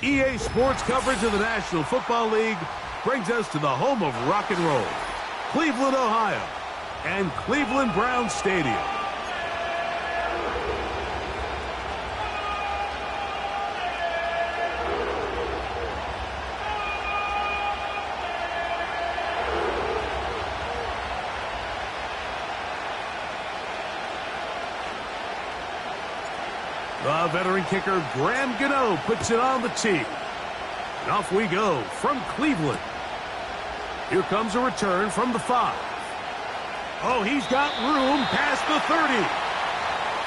EA Sports coverage of the National Football League brings us to the home of rock and roll, Cleveland, Ohio, and Cleveland Browns Stadium. The veteran kicker, Graham Gano, puts it on the tee. And off we go from Cleveland. Here comes a return from the 5. Oh, he's got room past the 30.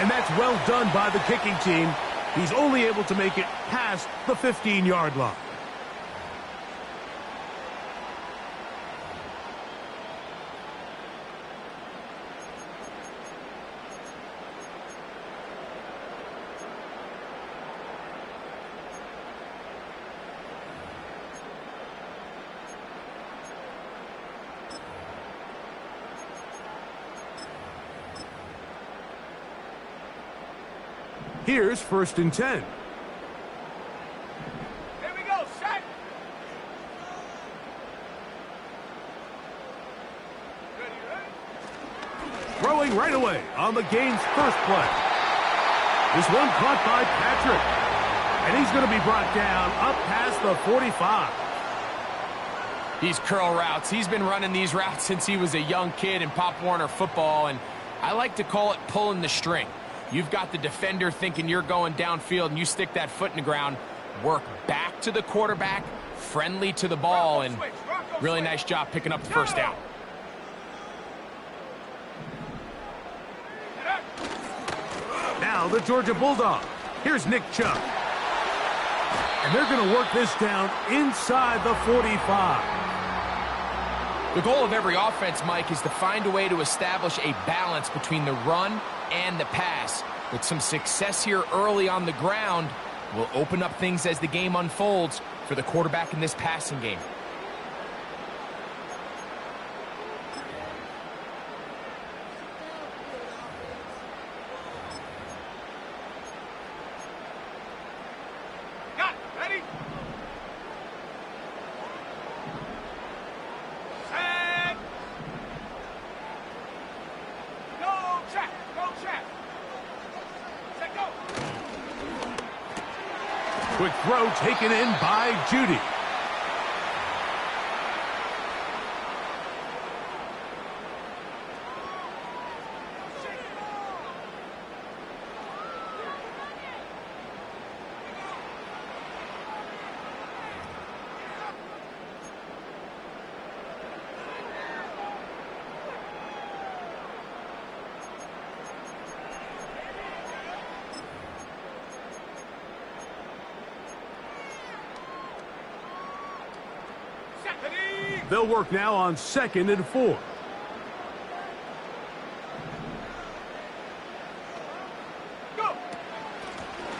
And that's well done by the kicking team. He's only able to make it past the 15-yard line. Here's 1st and 10. Here we go, set. Throwing right away on the game's first play. This one caught by Patrick. And he's going to be brought down up past the 45. These curl routes, he's been running these routes since he was a young kid in Pop Warner football, and I like to call it pulling the string. You've got the defender thinking you're going downfield, and you stick that foot in the ground, work back to the quarterback, friendly to the ball, and really nice job picking up the first down. Now the Georgia Bulldogs. Here's Nick Chubb. And they're going to work this down inside the 45. The goal of every offense, Mike, is to find a way to establish a balance between the run and the pass. With some success here early on the ground, will open up things as the game unfolds for the quarterback in this passing game. Got it. Ready? Set. Go check. Go check. Set, go. Quick throw taken in by Judy. They'll work now on 2nd and 4. Go.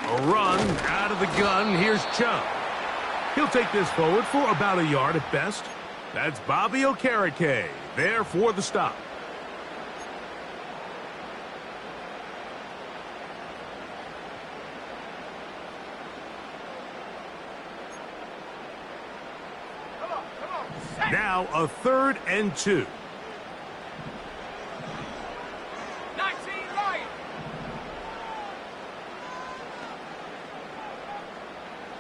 A run out of the gun. Here's Chubb. He'll take this forward for about a yard at best. That's Bobby Okereke there for the stop. Now a 3rd and 2. 19 right.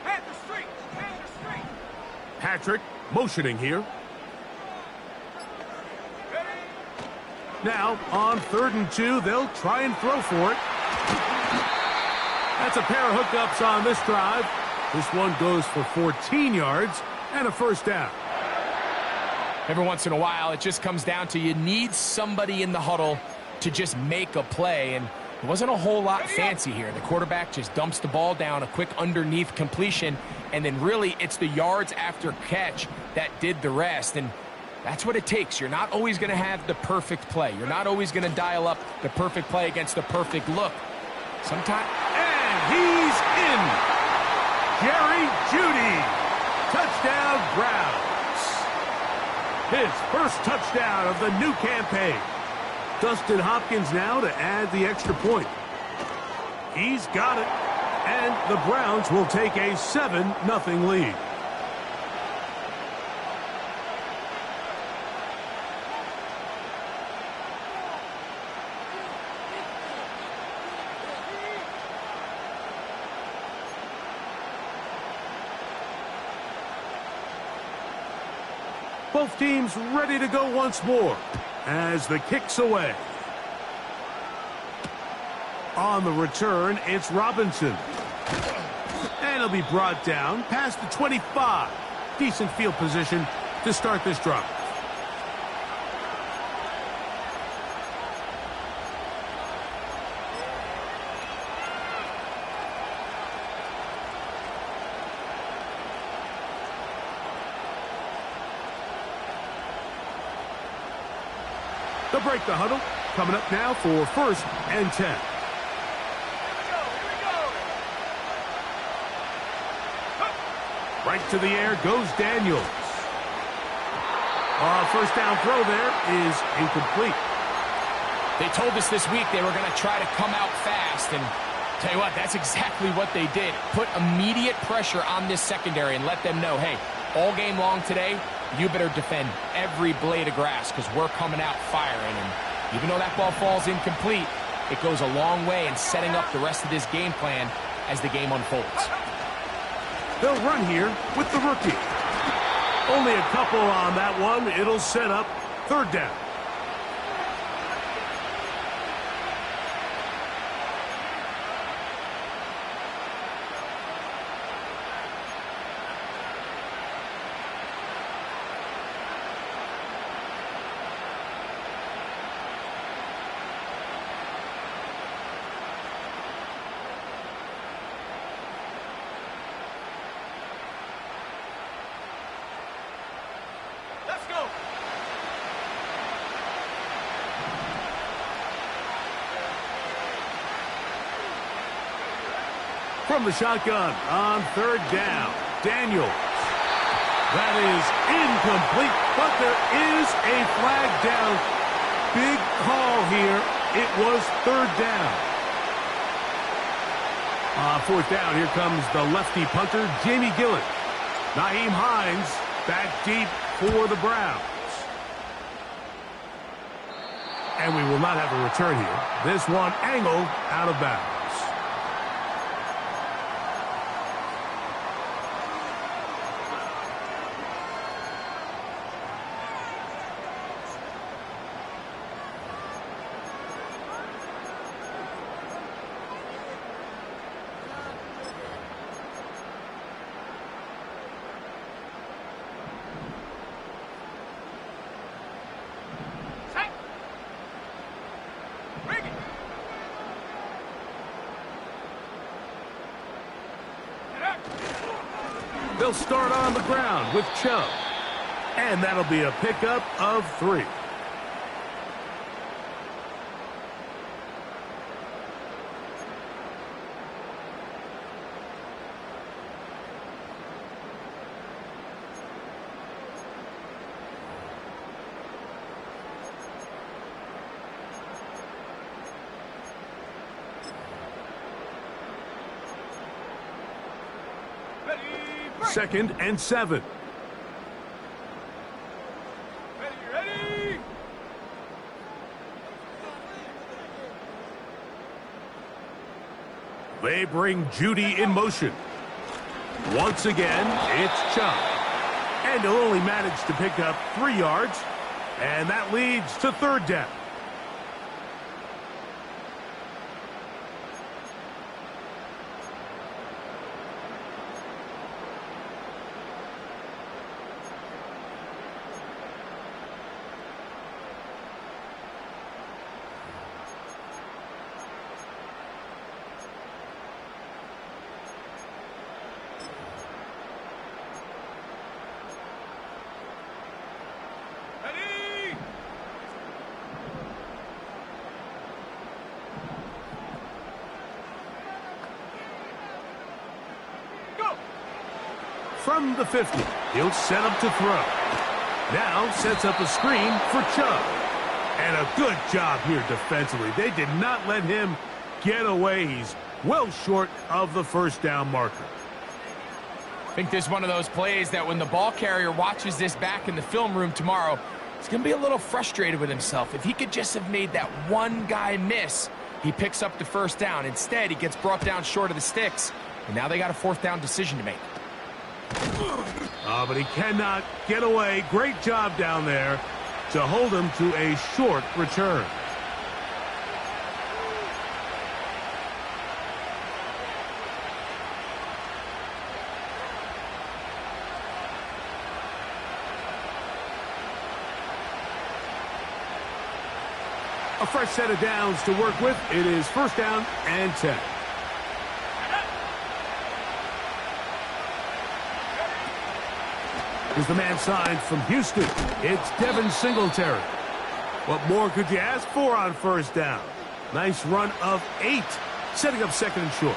Head the street. Head the street. Patrick motioning here. Ready? Now on 3rd and 2, they'll try and throw for it. That's a pair of hookups on this drive. This one goes for 14 yards and a first down. Every once in a while, it just comes down to you need somebody in the huddle to just make a play, and it wasn't a whole lot fancy here. The quarterback just dumps the ball down, a quick underneath completion, and then really it's the yards after catch that did the rest, and that's what it takes. You're not always going to have the perfect play. You're not always going to dial up the perfect play against the perfect look. Sometimes... And he's in! Jerry Jeudy! Touchdown, Browns! His first touchdown of the new campaign. Dustin Hopkins now to add the extra point. He's got it. And the Browns will take a 7-0 lead. Both teams ready to go once more as the kick's away. On the return, it's Robinson. And he'll be brought down past the 25. Decent field position to start this drive. They'll break the huddle. Coming up now for 1st and 10. Here we go. Right to the air goes Daniels. First down throw there is incomplete. They told us this week they were going to try to come out fast, and tell you what, that's exactly what they did. Put immediate pressure on this secondary and let them know, hey, all game long today, you better defend every blade of grass because we're coming out firing. And even though that ball falls incomplete, it goes a long way in setting up the rest of this game plan as the game unfolds. They'll run here with the rookie. Only a couple on that one. It'll set up 3rd down. Let's go. From the shotgun on 3rd down, Daniels. That is incomplete, but there is a flag down. Big call here. It was 3rd down. 4th down, here comes the lefty punter, Jamie Gillen. Nyheim Hines back deep for the Browns. And we will not have a return here. This one angled out of bounds. They'll start on the ground with Chubb. And that'll be a pickup of 3. Ready, break. 2nd and 7. Ready. They bring Judy in motion. Once again, it's Chubb. And he'll only manage to pick up 3 yards. And that leads to 3rd down. Ready. Go. From the 50, he'll set up to throw. Now sets up a screen for Chubb. And a good job here defensively. They did not let him get away. He's well short of the first down marker. I think this is one of those plays that when the ball carrier watches this back in the film room tomorrow, he's going to be a little frustrated with himself. If he could just have made that one guy miss, he picks up the first down. Instead, he gets brought down short of the sticks, and now they got a fourth down decision to make. But he cannot get away. Great job down there to hold him to a short return. A fresh set of downs to work with. It is first down and 10. Here's the man signed from Houston. It's Devin Singletary. What more could you ask for on first down? Nice run of 8, setting up second and short.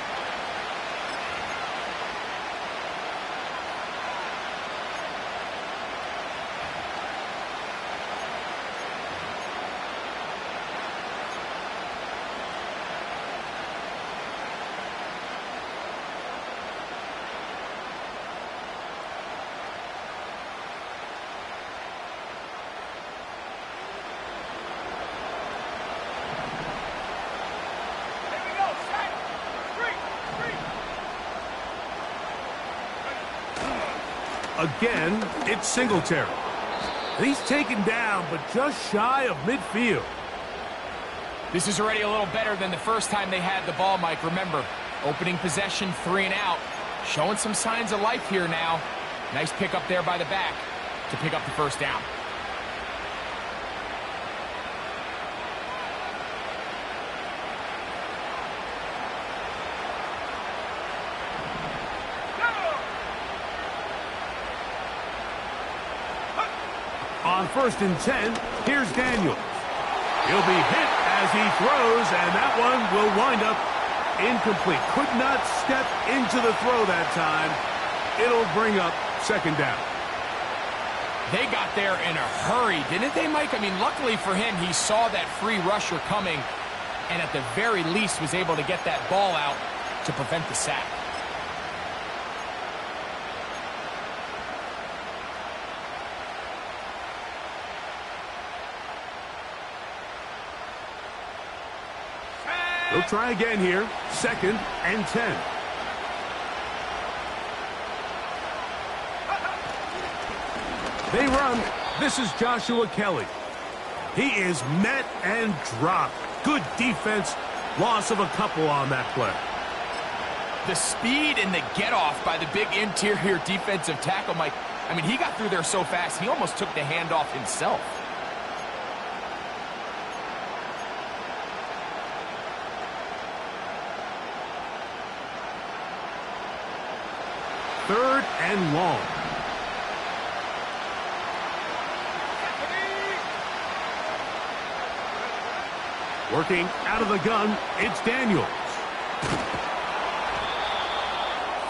Again, it's Singletary. And he's taken down, but just shy of midfield. This is already a little better than the first time they had the ball, Mike. Remember, opening possession, 3 and out. Showing some signs of life here now. Nice pick up there by the back to pick up the first down. On first and 10, here's Daniels. He'll be hit as he throws, and that one will wind up incomplete. Could not step into the throw that time. It'll bring up second down. They got there in a hurry, didn't they, Mike? I mean, luckily for him, he saw that free rusher coming, and at the very least was able to get that ball out to prevent the sack. They'll try again here. Second and 10. They run. This is Joshua Kelly. He is met and dropped. Good defense. Loss of a couple on that play. The speed and the get-off by the big interior defensive tackle, Mike. I mean, he got through there so fast, he almost took the handoff himself. Third and long. Working out of the gun, it's Daniels.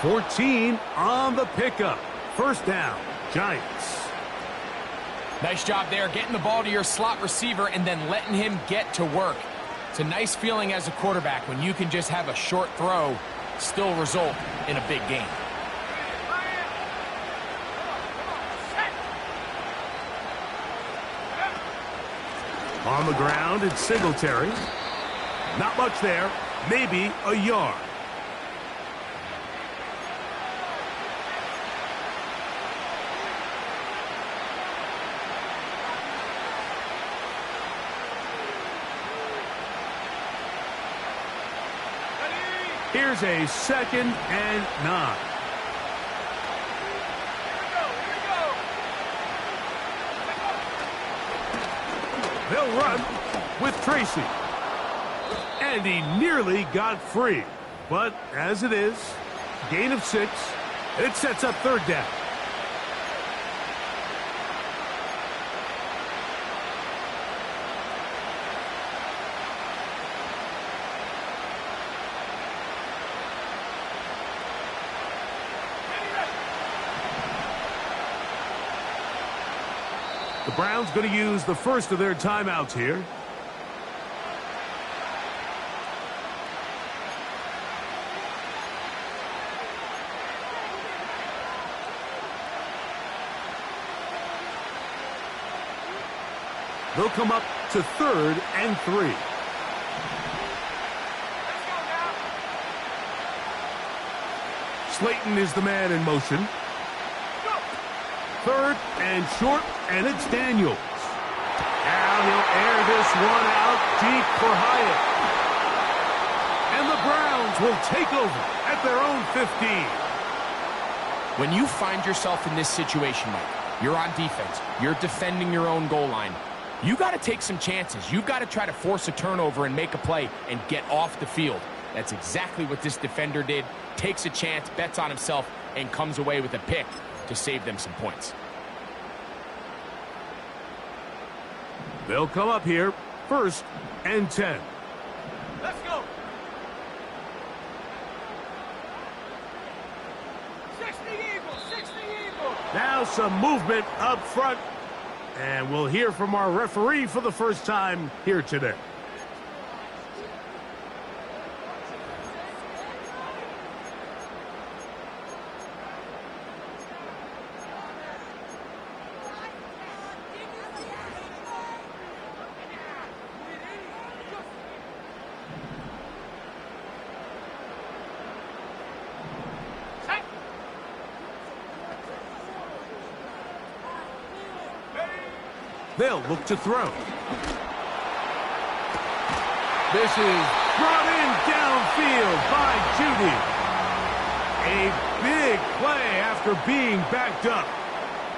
14 on the pickup. First down, Giants. Nice job there, getting the ball to your slot receiver and then letting him get to work. It's a nice feeling as a quarterback when you can just have a short throw, still result in a big game. On the ground, it's Singletary. Not much there. Maybe a yard. Here's a second and 9. They'll run with Tracy. And he nearly got free. But as it is, gain of 6. It sets up third down. The Browns going to use the first of their timeouts here. They'll come up to 3rd and 3. Let's go now. Slayton is the man in motion. Go. 3rd and short, and it's Daniels. Now he'll air this one out deep for Hyatt. And the Browns will take over at their own 15. When you find yourself in this situation, Mike, you're on defense, you're defending your own goal line, you got to take some chances. You've got to try to force a turnover and make a play and get off the field. That's exactly what this defender did. Takes a chance, bets on himself, and comes away with a pick to save them some points. They'll come up here, 1st and 10. Let's go. 60 Eagles, 60 Eagles. Now some movement up front. And we'll hear from our referee for the first time here today. They'll look to throw. This is brought in downfield by Judy. A big play after being backed up.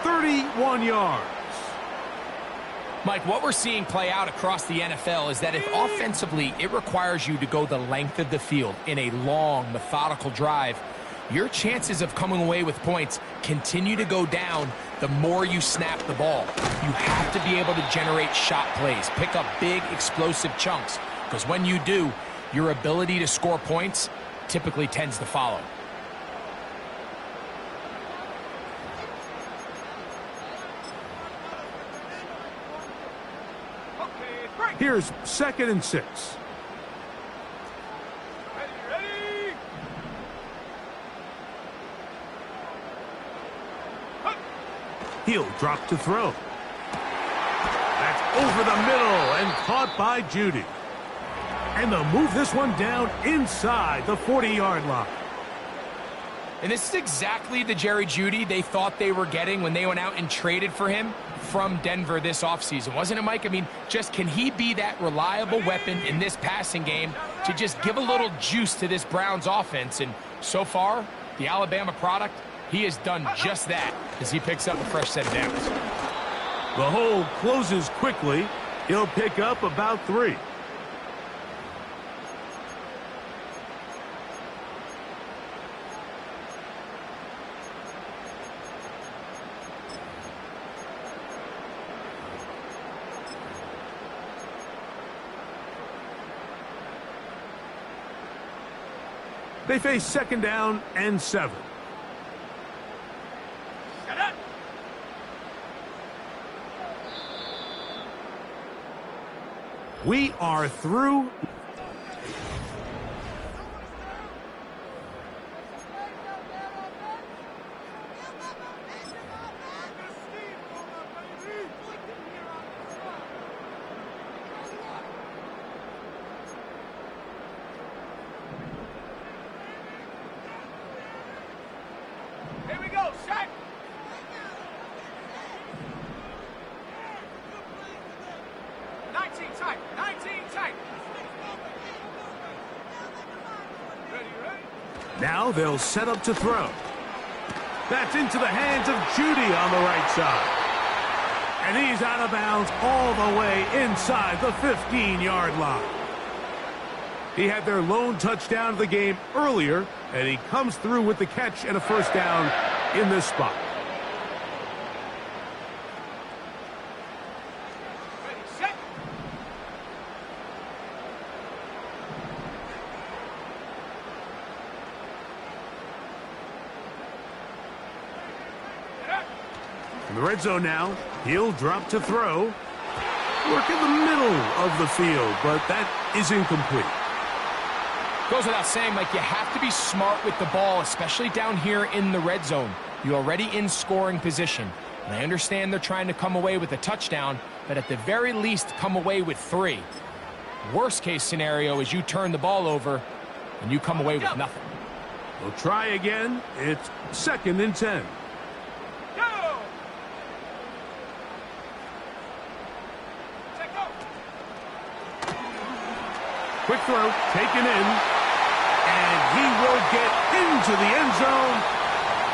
31 yards. Mike, what we're seeing play out across the NFL is that if offensively it requires you to go the length of the field in a long, methodical drive, your chances of coming away with points continue to go down the more you snap the ball. You have to be able to generate shot plays, pick up big, explosive chunks, because when you do, your ability to score points typically tends to follow. Okay, break. Here's 2nd and 6. Ready. He'll drop to throw. That's over the middle and caught by Judy. And they'll move this one down inside the 40-yard line. And this is exactly the Jerry Jeudy they thought they were getting when they went out and traded for him from Denver this offseason. Wasn't it, Mike? I mean, just can he be that reliable weapon in this passing game to just give a little juice to this Browns offense? And so far, the Alabama product, he has done just that as he picks up a fresh set of downs. The hole closes quickly. He'll pick up about 3. They face 2nd down and 7. We are through. Here we go, set. Tight. 19 tight. Ready. Now they'll set up to throw. That's into the hands of Judy on the right side. And he's out of bounds all the way inside the 15-yard line. He had their lone touchdown of the game earlier, and he comes through with the catch and a first down in this spot. In the red zone now, he'll drop to throw. Work in the middle of the field, but that is incomplete. Goes without saying, Mike, you have to be smart with the ball, especially down here in the red zone. You're already in scoring position. And I understand they're trying to come away with a touchdown, but at the very least, come away with 3. Worst case scenario is you turn the ball over and you come away with nothing. We'll try again. It's 2nd and 10. Go! Check go! Quick throw, taken in, and he will get into the end zone.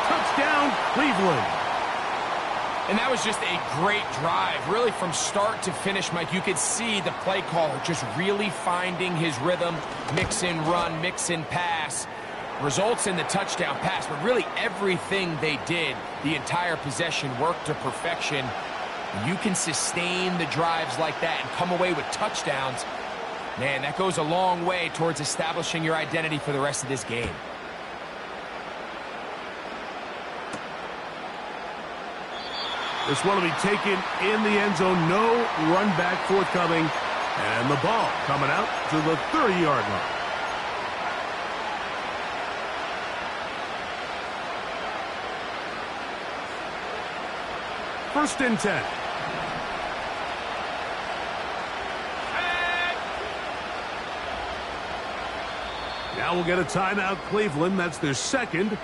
Touchdown, Cleveland. And that was just a great drive, really from start to finish, Mike. You could see the play caller just really finding his rhythm, mix in run, mix in pass, results in the touchdown pass. But really everything they did, the entire possession, worked to perfection. When you can sustain the drives like that and come away with touchdowns, man, that goes a long way towards establishing your identity for the rest of this game. This one will be taken in the end zone. No run back forthcoming. And the ball coming out to the 30-yard line. First and 10. Now we'll get a timeout, Cleveland. That's their 2nd.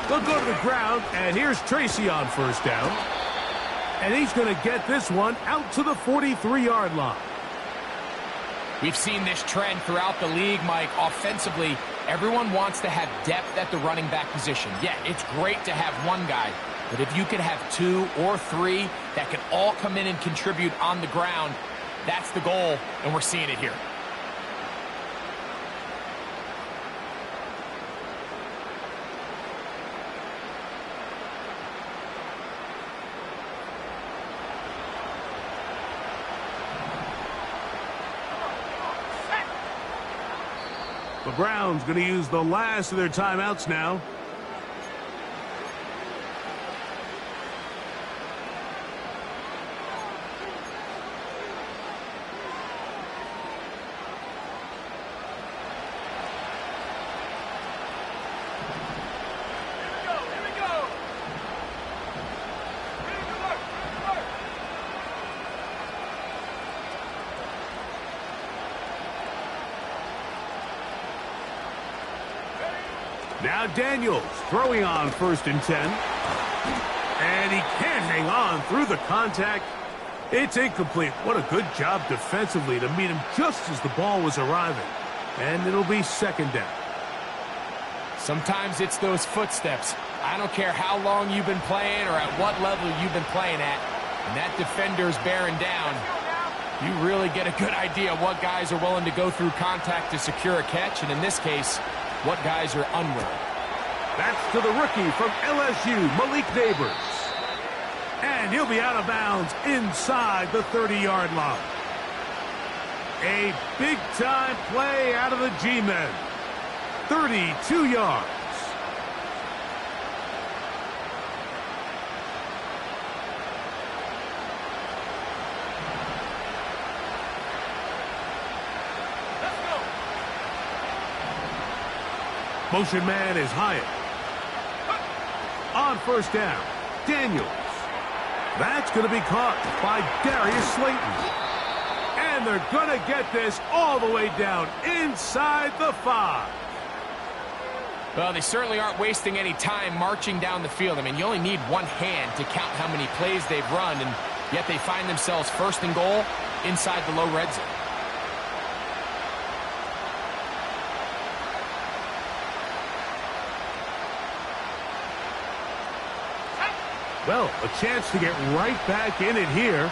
They'll go to the ground, and here's Tracy on first down. And he's going to get this one out to the 43-yard line. We've seen this trend throughout the league, Mike. Offensively, everyone wants to have depth at the running back position. Yeah, it's great to have one guy, but if you can have 2 or 3 that can all come in and contribute on the ground, that's the goal, and we're seeing it here. The Browns going to use the last of their timeouts now. Now Daniels throwing on first and 10. And he can't hang on through the contact. It's incomplete. What a good job defensively to meet him just as the ball was arriving. And it'll be 2nd down. Sometimes it's those footsteps. I don't care how long you've been playing or at what level you've been playing at. When that defender's bearing down, you really get a good idea of what guys are willing to go through contact to secure a catch. And in this case, what guys are unwilling. That's to the rookie from LSU, Malik Neighbors. And he'll be out of bounds inside the 30-yard line. A big-time play out of the G-men. 32 yards. Motion man is Hyatt. On first down, Daniels. That's going to be caught by Darius Slayton. And they're going to get this all the way down inside the 5. Well, they certainly aren't wasting any time marching down the field. I mean, you only need one hand to count how many plays they've run, and yet they find themselves 1st and goal inside the low red zone. Well, a chance to get right back in it here.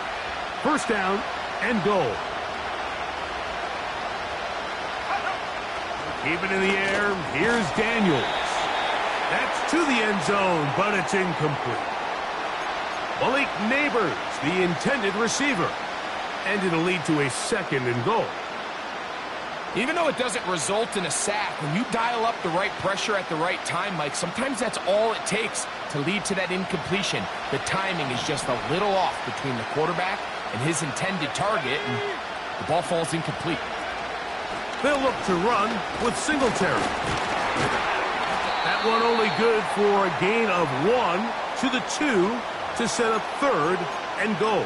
First down and goal. Keep it in the air. Here's Daniels. That's to the end zone, but it's incomplete. Malik Neighbors, the intended receiver. And it'll lead to a 2nd and goal. Even though it doesn't result in a sack, when you dial up the right pressure at the right time, Mike, sometimes that's all it takes to lead to that incompletion. The timing is just a little off between the quarterback and his intended target, and the ball falls incomplete. They'll look to run with Singletary. That one only good for a gain of 1 to the 2 to set up 3rd and goal.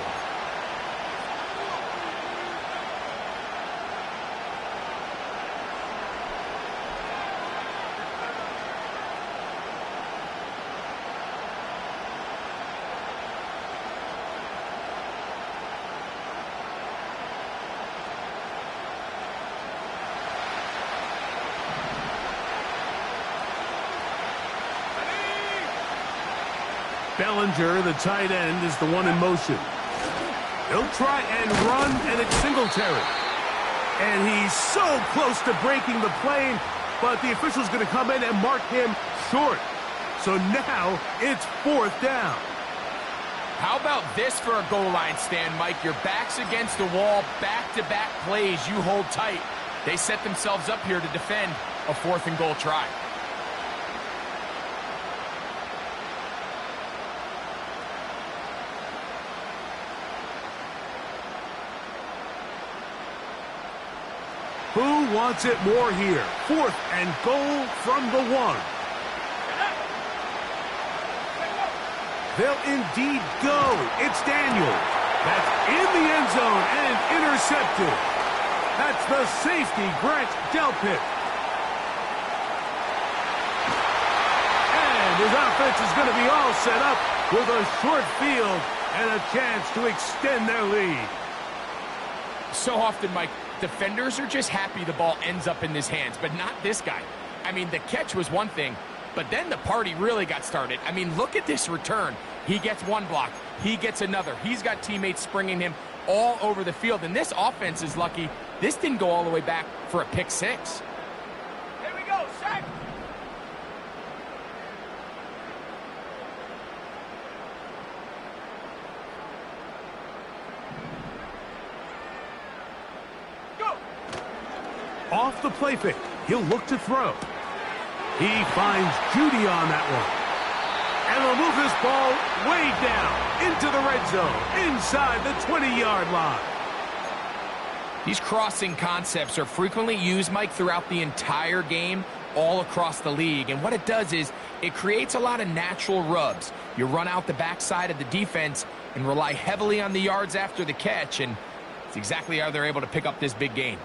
Bellinger, the tight end, is the one in motion. He'll try and run, and it's Singletary. And he's so close to breaking the plane, but the official's going to come in and mark him short. So now it's 4th down. How about this for a goal line stand, Mike? Your back's against the wall, back-to-back plays, you hold tight. They set themselves up here to defend a 4th and goal try. Who wants it more here? 4th and goal from the 1. They'll indeed go. It's Daniel. That's in the end zone and intercepted. That's the safety, Grant Delpit. And his offense is going to be all set up with a short field and a chance to extend their lead. So often, Mike, defenders are just happy the ball ends up in his hands, but not this guy. I mean, the catch was one thing, but then the party really got started. I mean, look at this return. He gets one block. He gets another. He's got teammates springing him all over the field, and this offense is lucky this didn't go all the way back for a pick 6. Here we go, sack. Off the play fake. He'll look to throw. He finds Judy on that one. And they'll move this ball way down into the red zone, inside the 20-yard line. These crossing concepts are frequently used, Mike, throughout the entire game, all across the league. And what it does is it creates a lot of natural rubs. You run out the backside of the defense and rely heavily on the yards after the catch, and it's exactly how they're able to pick up this big gain.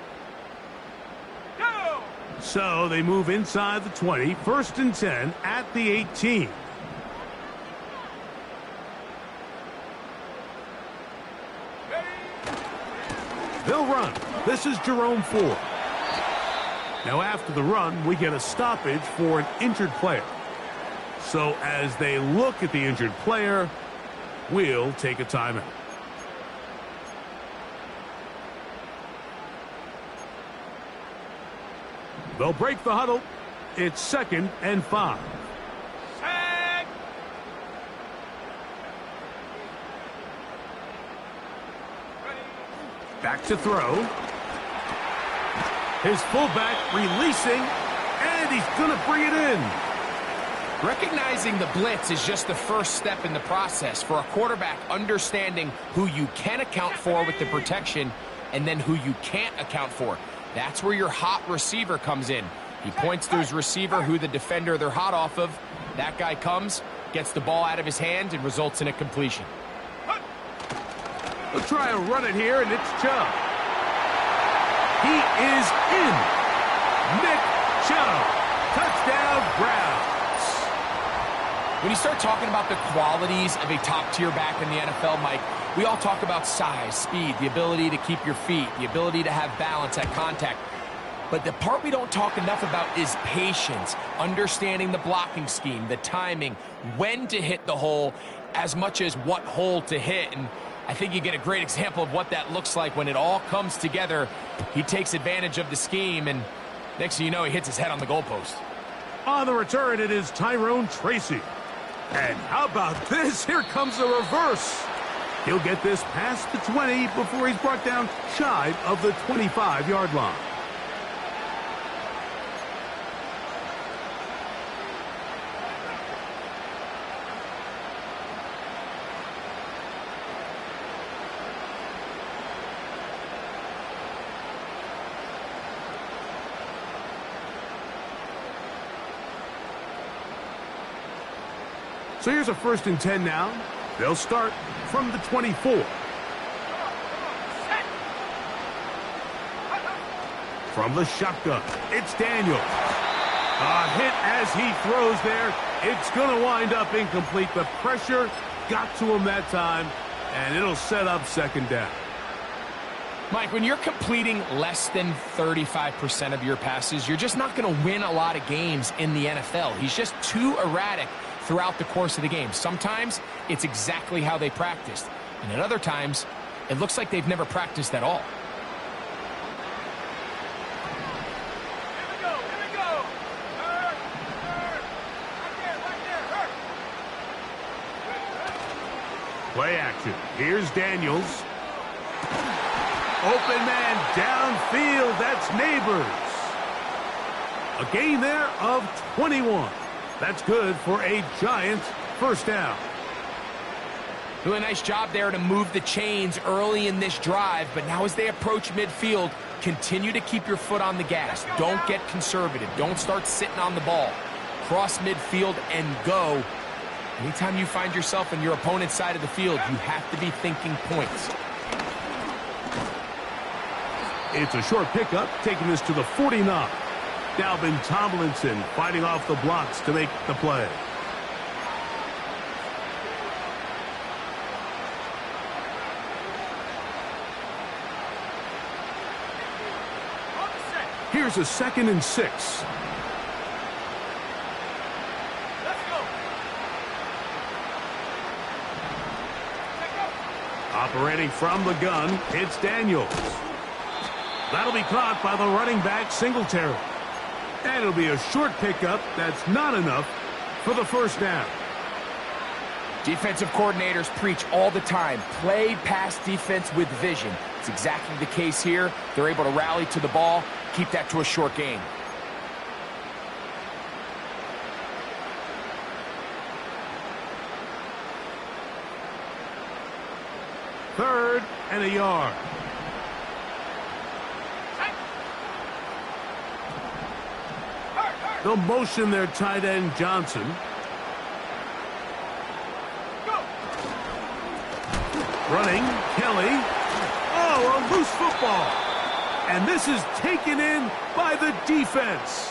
So they move inside the 20, 1st and 10 at the 18. They'll run. This is Jerome Ford. Now after the run, we get a stoppage for an injured player. So as they look at the injured player, we'll take a timeout. They'll break the huddle. It's 2nd and 5. Sack. Back to throw. His fullback releasing, and he's going to bring it in. Recognizing the blitz is just the first step in the process for a quarterback, understanding who you can account for with the protection and then who you can't account for. That's where your hot receiver comes in. He points to his receiver, who the defender they're hot off of. That guy comes, gets the ball out of his hand, and results in a completion. They'll try and run it here, and it's Chubb. He is in. Nick Chubb. Touchdown, Browns. When you start talking about the qualities of a top-tier back in the NFL, Mike, we all talk about size, speed, the ability to keep your feet, the ability to have balance at contact. But the part we don't talk enough about is patience, understanding the blocking scheme, the timing, when to hit the hole, as much as what hole to hit. And I think you get a great example of what that looks like when it all comes together. He takes advantage of the scheme, and next thing you know, he hits his head on the goalpost. On the return, it is Tyrone Tracy. And how about this? Here comes a reverse. He'll get this past the 20 before he's brought down shy of the 25-yard line. So here's a 1st and 10 now. They'll start from the 24. From the shotgun, it's Daniels. A hit as he throws there. It's going to wind up incomplete. The pressure got to him that time, and it'll set up 2nd down. Mike, when you're completing less than 35% of your passes, you're just not going to win a lot of games in the NFL. He's just too erratic throughout the course of the game. Sometimes it's exactly how they practiced, and at other times it looks like they've never practiced at all. Play action. Here's Daniels. Open man downfield. That's Neighbors. A gain there of 21. That's good for a Giants 1st down. Really nice job there to move the chains early in this drive, but now as they approach midfield, continue to keep your foot on the gas. Don't get conservative. Don't start sitting on the ball. Cross midfield and go. Anytime you find yourself on your opponent's side of the field, you have to be thinking points. It's a short pickup, taking this to the 49. Dalvin Tomlinson fighting off the blocks to make the play. Here's a 2nd and 6. Operating from the gun, it's Daniels. That'll be caught by the running back, Singletary. And it'll be a short pickup. That's not enough for the 1st down. Defensive coordinators preach all the time, play pass defense with vision. It's exactly the case here. They're able to rally to the ball, keep that to a short gain. Third and a yard. They'll motion their tight end, Johnson. Running, Kelly. Oh, a loose football. And this is taken in by the defense.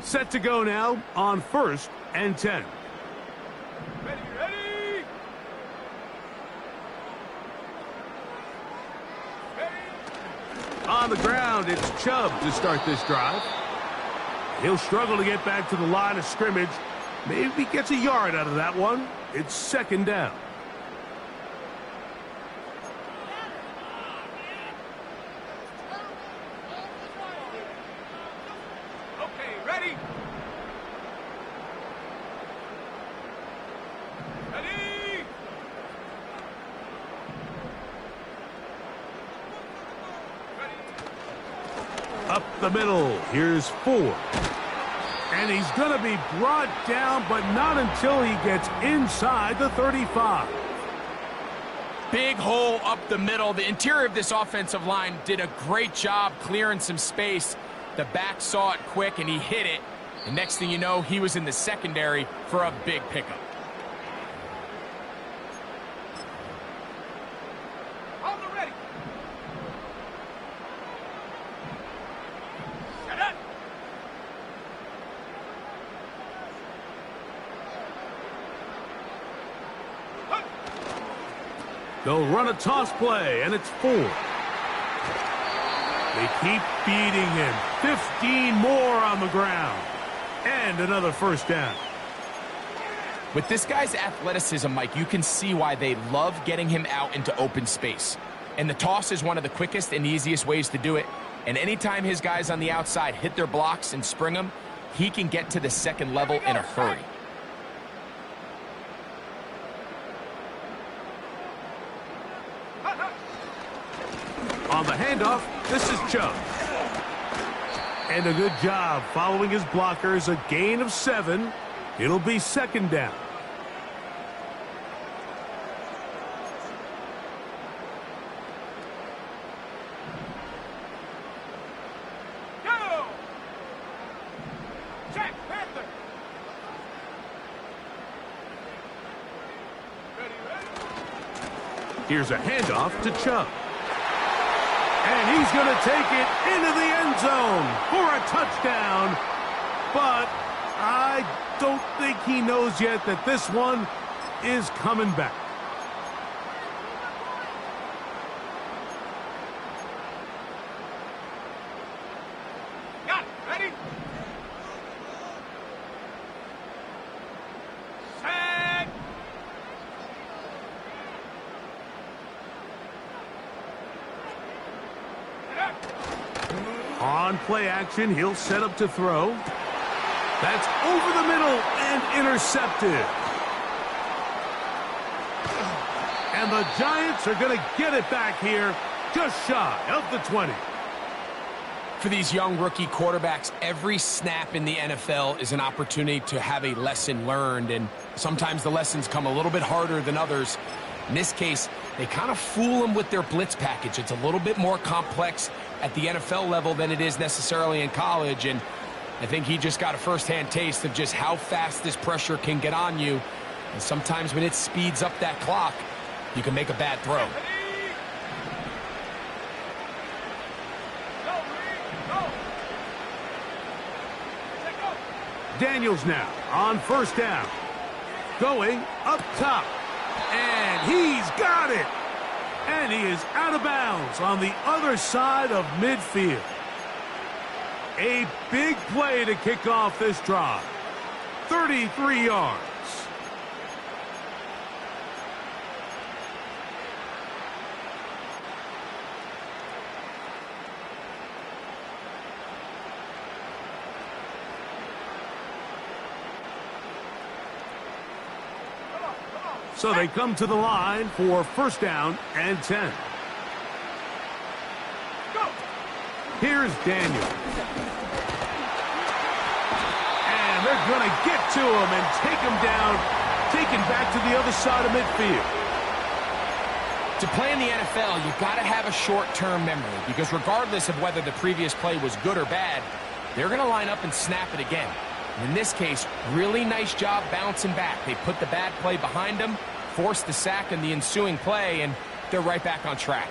Set to go now on 1st and 10. Ready. On the ground, it's Chubb to start this drive. He'll struggle to get back to the line of scrimmage. Maybe gets a yard out of that one. It's 2nd down. Up the middle, here's 4. And he's going to be brought down, but not until he gets inside the 35. Big hole up the middle. The interior of this offensive line did a great job clearing some space. The back saw it quick, and he hit it. And next thing you know, he was in the secondary for a big pickup. They'll run a toss play, and it's 4. They keep feeding him. 15 more on the ground. And another 1st down. With this guy's athleticism, Mike, you can see why they love getting him out into open space. And the toss is one of the quickest and easiest ways to do it. And anytime his guys on the outside hit their blocks and spring them, he can get to the 2nd level in a hurry. On the handoff, this is Chubb. And a good job following his blockers. A gain of 7. It'll be second down. Go! Check, Panther! Ready? Here's a handoff to Chubb. And he's going to take it into the end zone for a touchdown. But I don't think he knows yet that this one is coming back. Got it. Ready? Set! On play action, he'll set up to throw. That's over the middle and intercepted. And the Giants are going to get it back here just shy of the 20. For these young rookie quarterbacks, every snap in the NFL is an opportunity to have a lesson learned, and sometimes the lessons come a little bit harder than others. In this case, they kind of fool them with their blitz package. It's a little bit more complex at the NFL level than it is necessarily in college, and I think he just got a first-hand taste of just how fast this pressure can get on you. And sometimes when it speeds up that clock, you can make a bad throw. Daniels now on first down. Going up top. And he's got it. And he is out of bounds on the other side of midfield. A big play to kick off this drive. 33 yards. So they come to the line for first down and 10. Go! Here's Daniel. And they're going to get to him and take him down, taken back to the other side of midfield. To play in the NFL, you've got to have a short-term memory, because regardless of whether the previous play was good or bad, they're going to line up and snap it again. And in this case, really nice job bouncing back. They put the bad play behind them, forced the sack in the ensuing play, and they're right back on track.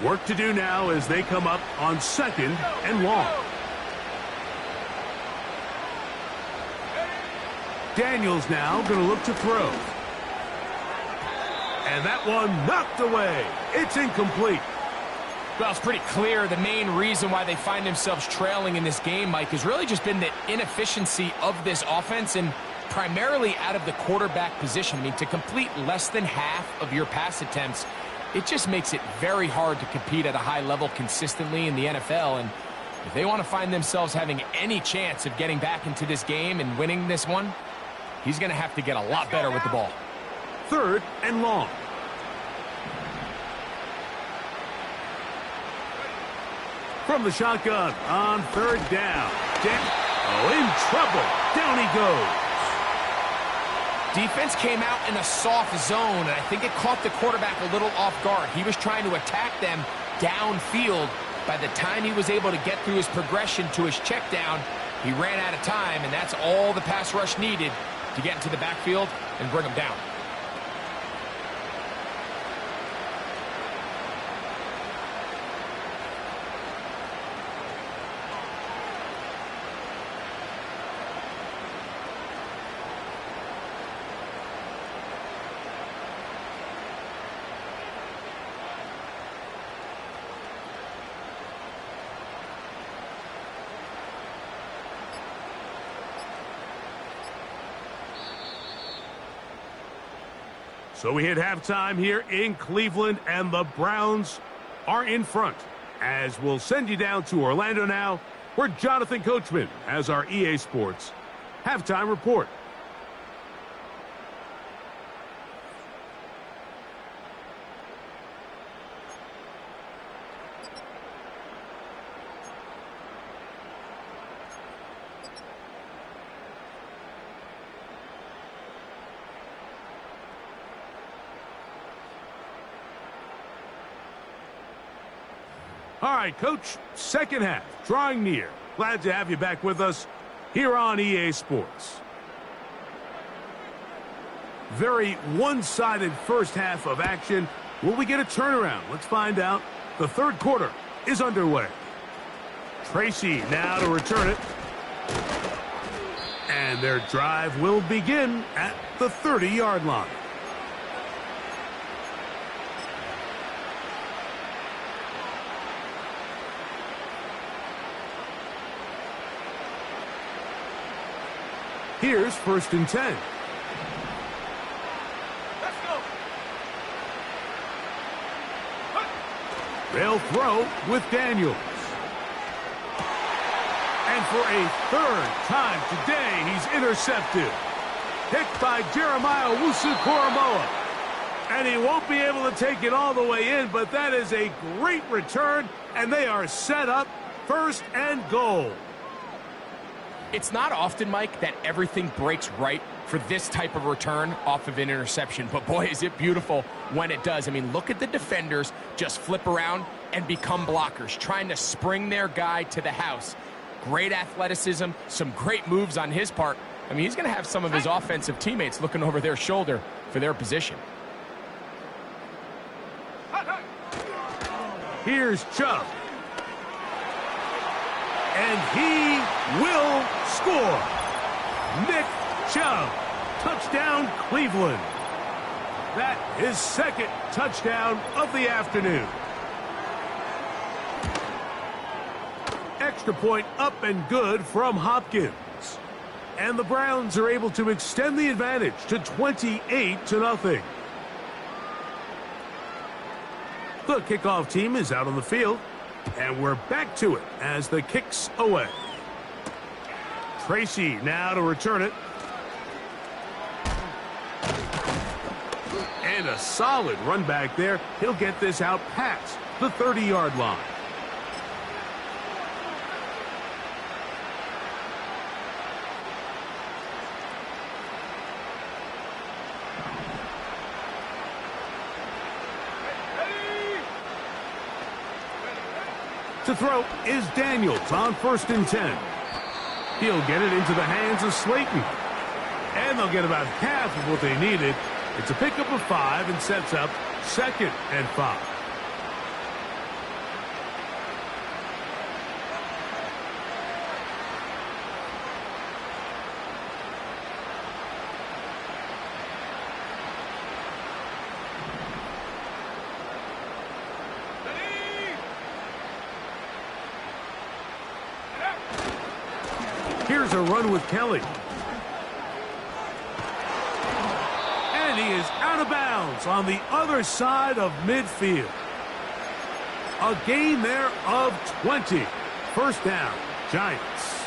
Work to do now as they come up on second and long. Daniels now going to look to throw. And that one knocked away. It's incomplete. Well, it's pretty clear the main reason why they find themselves trailing in this game, Mike, has really just been the inefficiency of this offense and primarily out of the quarterback position. I mean, to complete less than half of your pass attempts, it just makes it very hard to compete at a high level consistently in the NFL. And if they want to find themselves having any chance of getting back into this game and winning this one, he's going to have to get a lot better with the ball. Third and long. From the shotgun on third down. In trouble. Down he goes. Defense came out in a soft zone, and I think it caught the quarterback a little off guard. He was trying to attack them downfield. By the time he was able to get through his progression to his check down, he ran out of time, and that's all the pass rush needed to get into the backfield and bring him down. So we hit halftime here in Cleveland, and the Browns are in front. As we'll send you down to Orlando now, where Jonathan Coachman has our EA Sports halftime report. All right, Coach, second half, drawing near. Glad to have you back with us here on EA Sports. Very one-sided first half of action. Will we get a turnaround? Let's find out. The third quarter is underway. Tracy now to return it. And their drive will begin at the 30-yard line. Here's 1st and 10. Let's go. They'll throw with Daniels. And for a third time today, he's intercepted. Picked by Jeremiah Owusu-Koramoah. And he won't be able to take it all the way in, but that is a great return, and they are set up 1st and goal. It's not often, Mike, that everything breaks right for this type of return off of an interception. But, boy, is it beautiful when it does. I mean, look at the defenders just flip around and become blockers, trying to spring their guy to the house. Great athleticism, some great moves on his part. I mean, he's going to have some of his offensive teammates looking over their shoulder for their position. Here's Chubb. And he will score. Nick Chubb. Touchdown, Cleveland. That is second touchdown of the afternoon. Extra point up and good from Hopkins. And the Browns are able to extend the advantage to 28-0. The kickoff team is out on the field. And we're back to it as the kick's away. Tracy now to return it. And a solid run back there. He'll get this out past the 30-yard line. To throw is Daniels on 1st and 10. He'll get it into the hands of Slayton. And they'll get about half of what they needed. It's a pickup of 5 and sets up 2nd and 5. Here's a run with Kelly. And he is out of bounds on the other side of midfield. A gain there of 20. First down, Giants.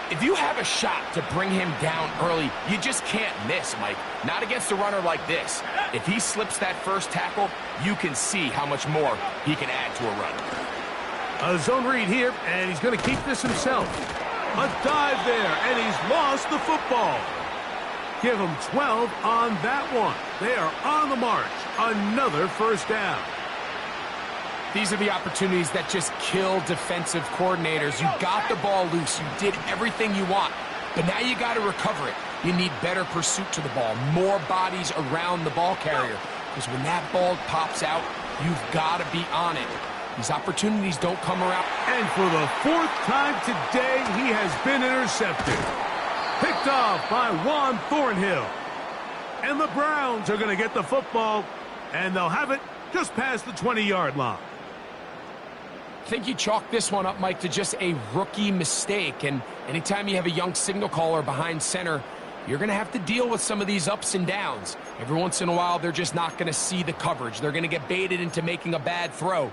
If you have a shot to bring him down early, you just can't miss, Mike. Not against a runner like this. If he slips that first tackle, you can see how much more he can add to a run. A zone read here, and he's going to keep this himself. A dive there, and he's lost the football. Give him 12 on that one. They are on the march. Another first down. These are the opportunities that just kill defensive coordinators. You got the ball loose. You did everything you want. But now you got to recover it. You need better pursuit to the ball. More bodies around the ball carrier. Because when that ball pops out, you've got to be on it. These opportunities don't come around. And for the 4th time today, he has been intercepted. Picked off by Juan Thornhill. And the Browns are going to get the football, and they'll have it just past the 20-yard line. I think you chalk this one up, Mike, to just a rookie mistake. And anytime you have a young signal caller behind center, you're going to have to deal with some of these ups and downs. Every once in a while, they're just not going to see the coverage. They're going to get baited into making a bad throw.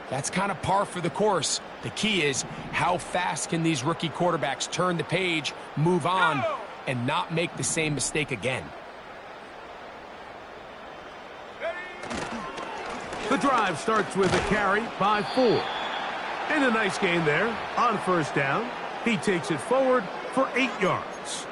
That's kind of par for the course. The key is how fast can these rookie quarterbacks turn the page, move on, and not make the same mistake again. The drive starts with a carry by 4. And a nice gain there on first down. He takes it forward for 8 yards.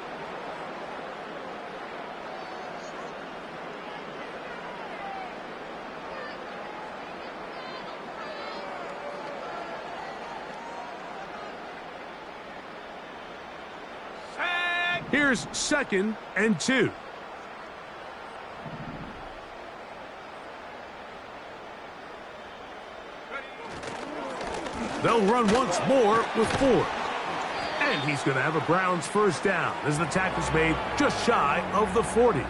Here's 2nd and 2. They'll run once more with 4. And he's going to have a Browns first down as the tackle's made just shy of the 40.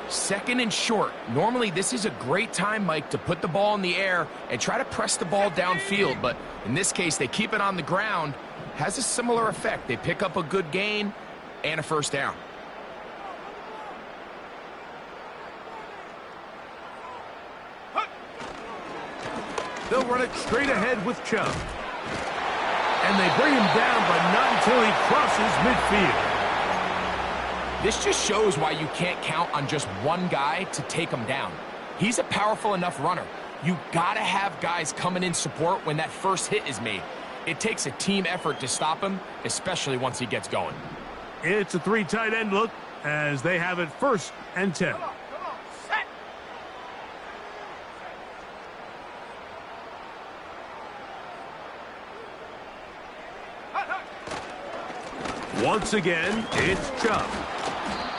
2nd and short. Normally, this is a great time, Mike, to put the ball in the air and try to press the ball downfield. But in this case, they keep it on the ground. Has a similar effect. They pick up a good gain and a first down. They'll run it straight ahead with Chubb. And they bring him down, but not until he crosses midfield. This just shows why you can't count on just one guy to take him down. He's a powerful enough runner. You gotta have guys coming in support when that first hit is made. It takes a team effort to stop him, especially once he gets going. It's a 3 tight end look as they have it 1st and 10. Come on, set. Once again, it's Chubb.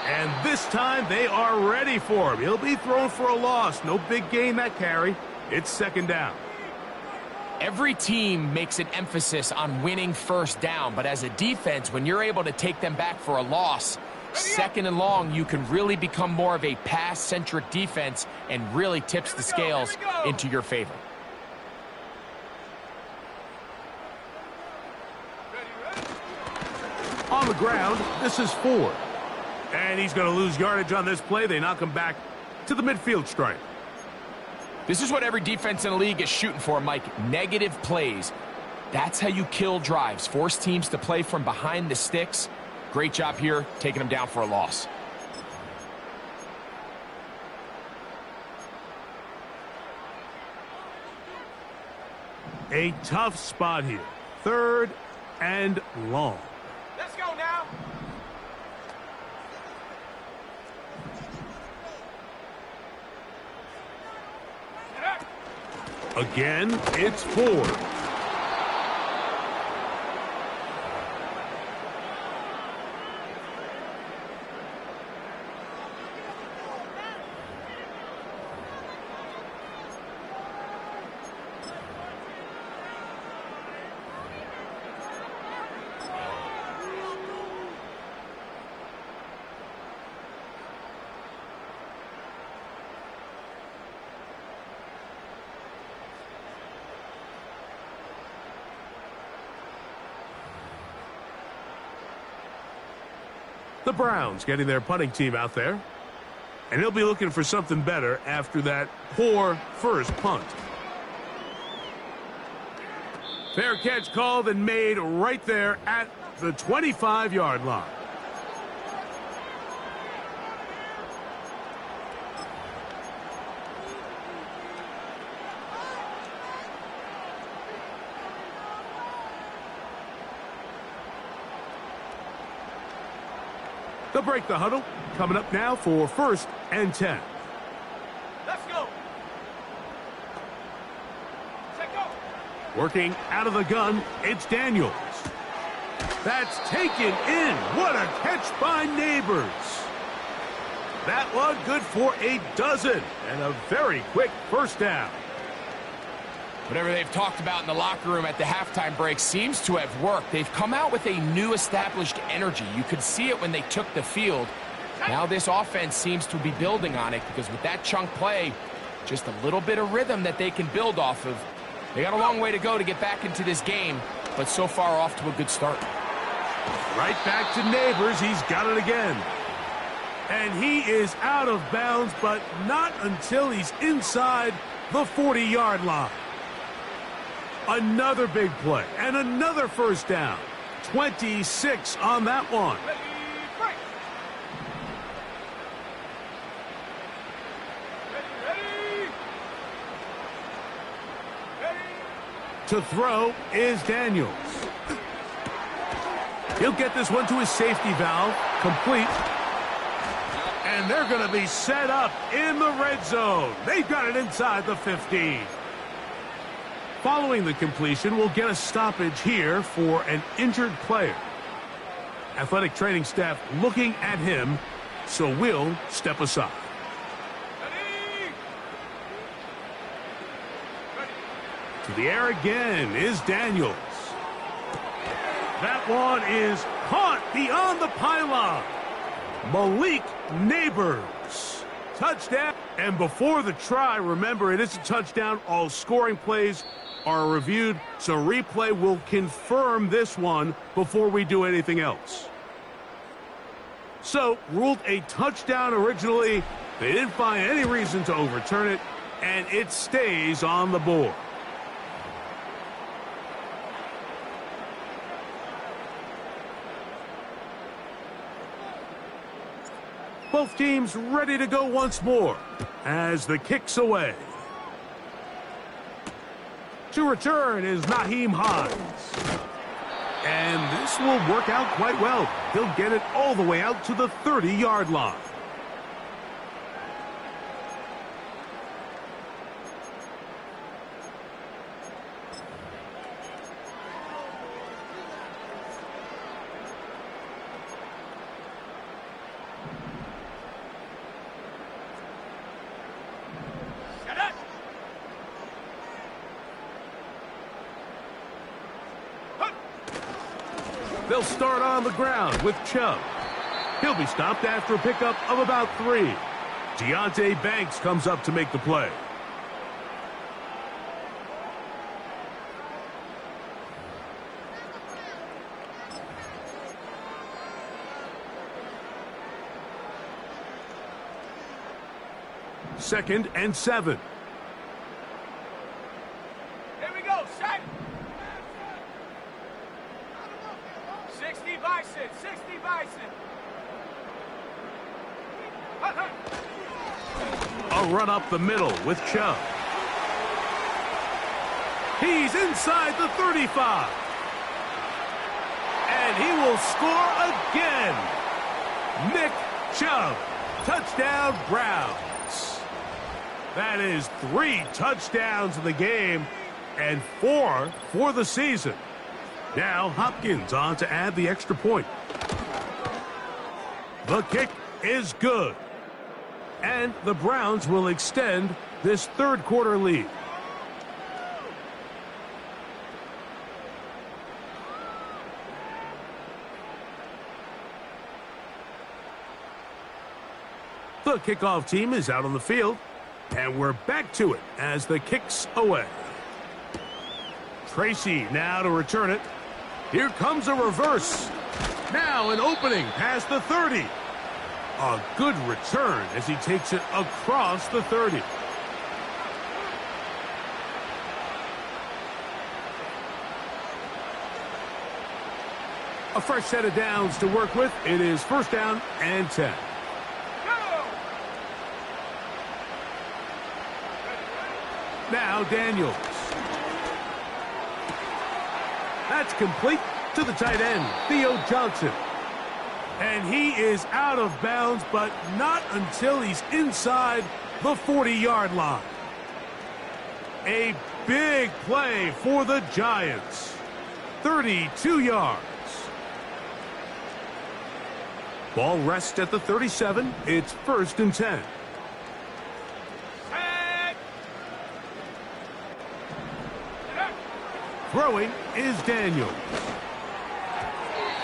And this time they are ready for him. He'll be thrown for a loss. No big gain that carry. It's 2nd down. Every team makes an emphasis on winning first down, but as a defense, when you're able to take them back for a loss, 2nd and long, you can really become more of a pass-centric defense and really tips the scales into your favor. On the ground, this is 4. And he's going to lose yardage on this play. They knock him back to the midfield stripe. This is what every defense in the league is shooting for, Mike. Negative plays. That's how you kill drives. Force teams to play from behind the sticks. Great job here, taking them down for a loss. A tough spot here. 3rd and long. Let's go now. Again, it's 4. The Browns getting their punting team out there. And he'll be looking for something better after that poor first punt. Fair catch called and made right there at the 25-yard line. They'll break the huddle. Coming up now for 1st and 10. Let's go. Set go. Working out of the gun, it's Daniels. That's taken in. What a catch by Neighbors. That one good for a dozen and a very quick first down. Whatever they've talked about in the locker room at the halftime break seems to have worked. They've come out with a new established energy. You could see it when they took the field. Now this offense seems to be building on it because with that chunk play, just a little bit of rhythm that they can build off of. They got a long way to go to get back into this game, but so far off to a good start. Right back to Neighbors. He's got it again. And he is out of bounds, but not until he's inside the 40-yard line. Another big play and another first down. 26 on that one. Ready, break. Ready, ready. Ready. To throw is Daniels. He'll get this one to his safety valve. Complete. And they're going to be set up in the red zone. They've got it inside the 15. Following the completion, we'll get a stoppage here for an injured player. Athletic training staff looking at him, so we'll step aside. Ready. To the air again is Daniels. That one is caught beyond the pylon. Malik Neighbors. Touchdown. And before the try, remember, it is a touchdown. All scoring plays are reviewed, so replay will confirm this one before we do anything else. So, ruled a touchdown originally. They didn't find any reason to overturn it, and it stays on the board. Both teams ready to go once more as the kick's away. To return is Naheem Hines. And this will work out quite well. He'll get it all the way out to the 30-yard line. They'll start on the ground with Chubb. He'll be stopped after a pickup of about 3. Deonte Banks comes up to make the play. Second and 7. Here we go. Set. 60 Bison. 60 Bison. A run up the middle with Chubb. He's inside the 35. And he will score again. Nick Chubb. Touchdown Browns. That is 3 touchdowns in the game and 4 for the season. Now Hopkins on to add the extra point. The kick is good. And the Browns will extend this third quarter lead. The kickoff team is out on the field, and we're back to it as the kick's away. Tracy now to return it. Here comes a reverse. Now an opening past the 30. A good return as he takes it across the 30. A fresh set of downs to work with. It is first down and 10. Now Daniels. That's complete to the tight end, Theo Johnson. And he is out of bounds, but not until he's inside the 40-yard line. A big play for the Giants. 32 yards. Ball rests at the 37. It's first and 10. Throwing is Daniels.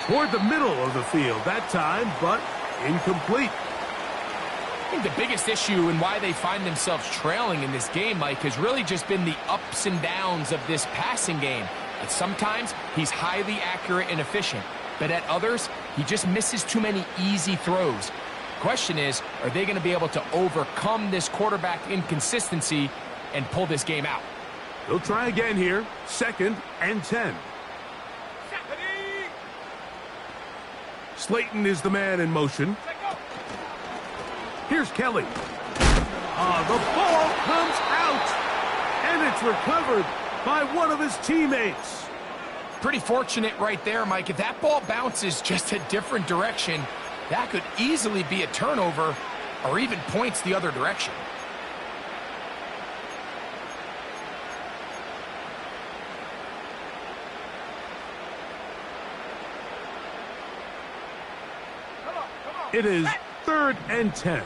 Toward the middle of the field that time, but incomplete. I think the biggest issue and why they find themselves trailing in this game, Mike, has really just been the ups and downs of this passing game. And sometimes he's highly accurate and efficient, but at others, he just misses too many easy throws. Question is, are they going to be able to overcome this quarterback inconsistency and pull this game out? They'll try again here. Second and 10. Slayton is the man in motion. Here's Kelly. The ball comes out, and it's recovered by one of his teammates. Pretty fortunate right there, Mike. If that ball bounces just a different direction, that could easily be a turnover or even points the other direction. It is 3rd and 10.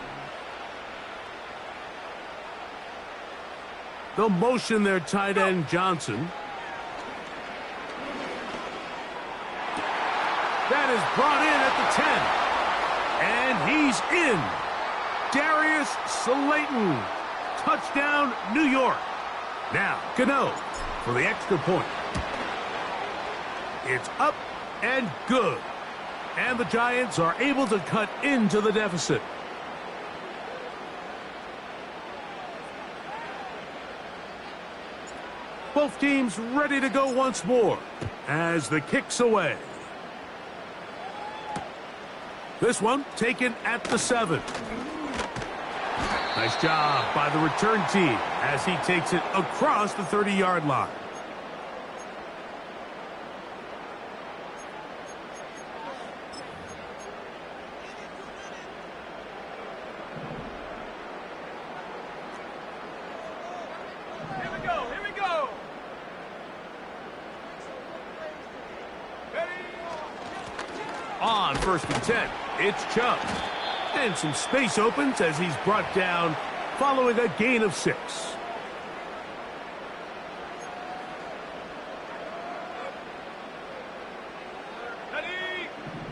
They'll motion their tight end, Johnson. That is brought in at the 10. And he's in. Darius Slayton. Touchdown, New York. Now, Gano for the extra point. It's up and good. And the Giants are able to cut into the deficit. Both teams ready to go once more as the kick's away. This one taken at the 7. Nice job by the return team as he takes it across the 30-yard line. Here we go, here we go. Ready? On 1st and 10, it's Chubb. And some space opens as he's brought down following a gain of 6. Ready?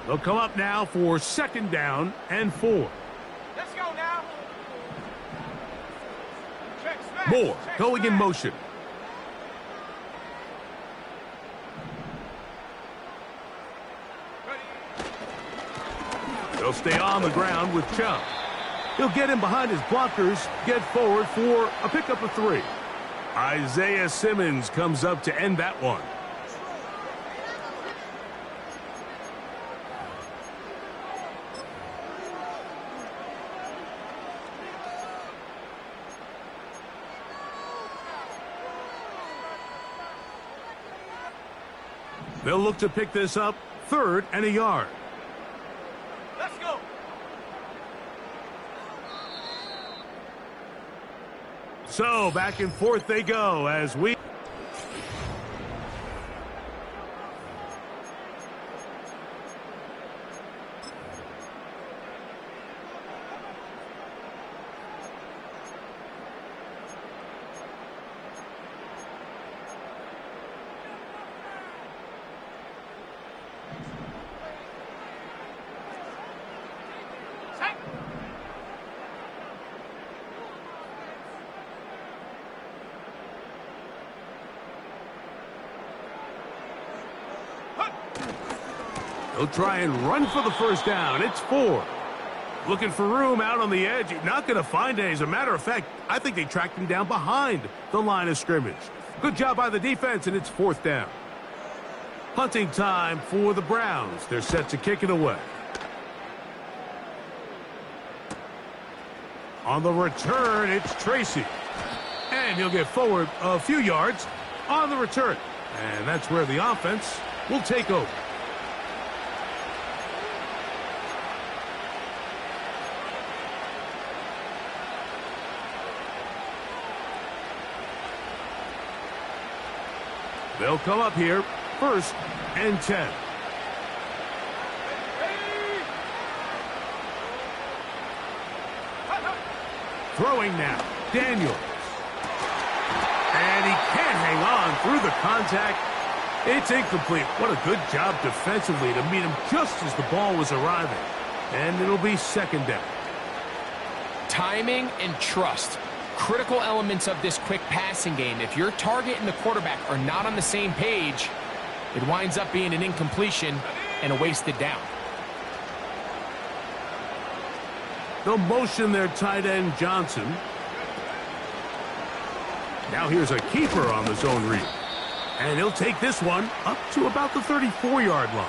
They'll come up now for 2nd down and 4. Let's go now. Check smash. Moore Check going in smash. motion. They'll stay on the ground with Chubb. He'll get him behind his blockers, get forward for a pickup of 3. Isaiah Simmons comes up to end that one. They'll look to pick this up 3rd and a yard. Let's go. So back and forth they go as we... Set. They'll try and run for the 1st down. It's 4. Looking for room out on the edge. Not going to find it. As a matter of fact, I think they tracked him down behind the line of scrimmage. Good job by the defense, and it's 4th down. Punting time for the Browns. They're set to kick it away. On the return, it's Tracy. And he'll get forward a few yards on the return. And that's where the offense will take over. They'll come up here, 1st and 10. Throwing now, Daniels. And he can't hang on through the contact. It's incomplete. What a good job defensively to meet him just as the ball was arriving. And it'll be 2nd down. Timing and trust. Critical elements of this quick passing game. If your target and the quarterback are not on the same page, it winds up being an incompletion and a wasted down. They'll motion their tight end, Johnson. Now here's a keeper on the zone read. And he'll take this one up to about the 34-yard line.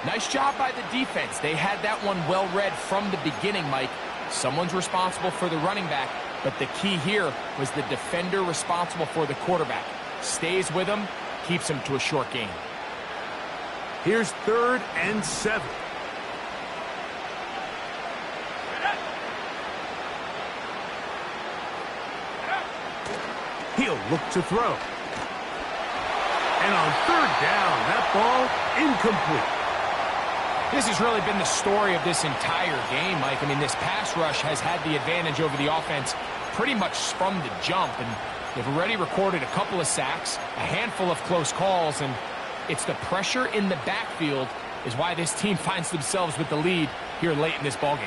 Nice job by the defense. They had that one well read from the beginning, Mike. Someone's responsible for the running back, but the key here was the defender responsible for the quarterback. Stays with him, keeps him to a short gain. Here's 3rd and 7. He'll look to throw. And on 3rd down, that ball incomplete. This has really been the story of this entire game, Mike. I mean, this pass rush has had the advantage over the offense pretty much from the jump, and they've already recorded a couple of sacks, a handful of close calls, and it's the pressure in the backfield is why this team finds themselves with the lead here late in this ballgame.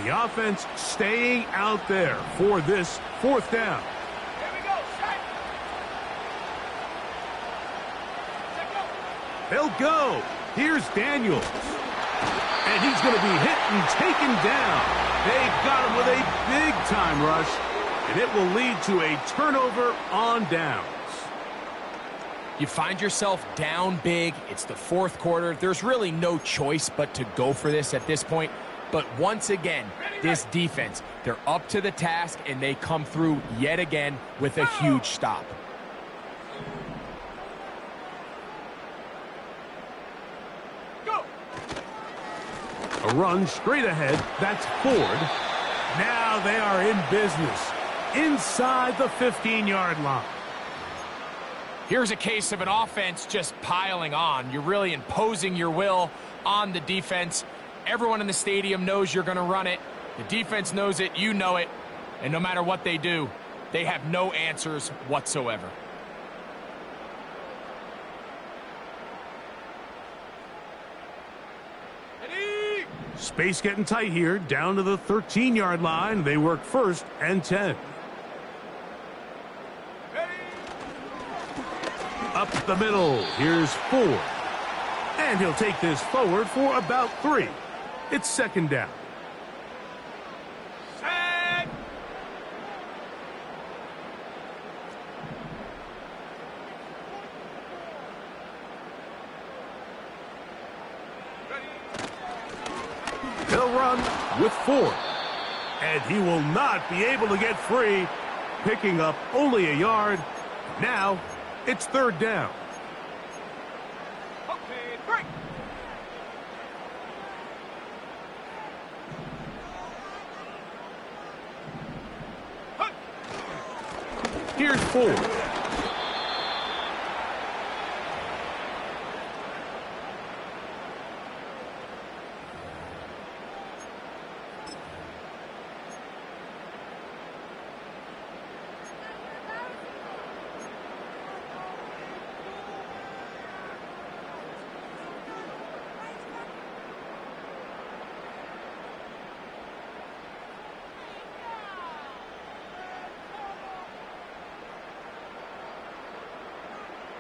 The offense staying out there for this fourth down. Here we go. Set. Set, go. They'll go. Here's Daniels. And he's going to be hit and taken down. They got him with a big-time rush, and it will lead to a turnover on downs. You find yourself down big. It's the fourth quarter. There's really no choice but to go for this at this point. But once again, this defense, they're up to the task, and they come through yet again with a huge stop. Go. A run straight ahead. That's Ford. Now they are in business inside the 15-yard line. Here's a case of an offense just piling on. You're really imposing your will on the defense. Everyone in the stadium knows you're going to run it. The defense knows it. You know it. And no matter what they do, they have no answers whatsoever. Ready. Space getting tight here. Down to the 13-yard line. They work 1st and 10. Ready. Up the middle. Here's Ford. And he'll take this forward for about 3. It's 2nd down. Set. Ready. He'll run with Ford. And he will not be able to get free, picking up only a yard. Now, it's 3rd down. Okay, break. Here's Ford.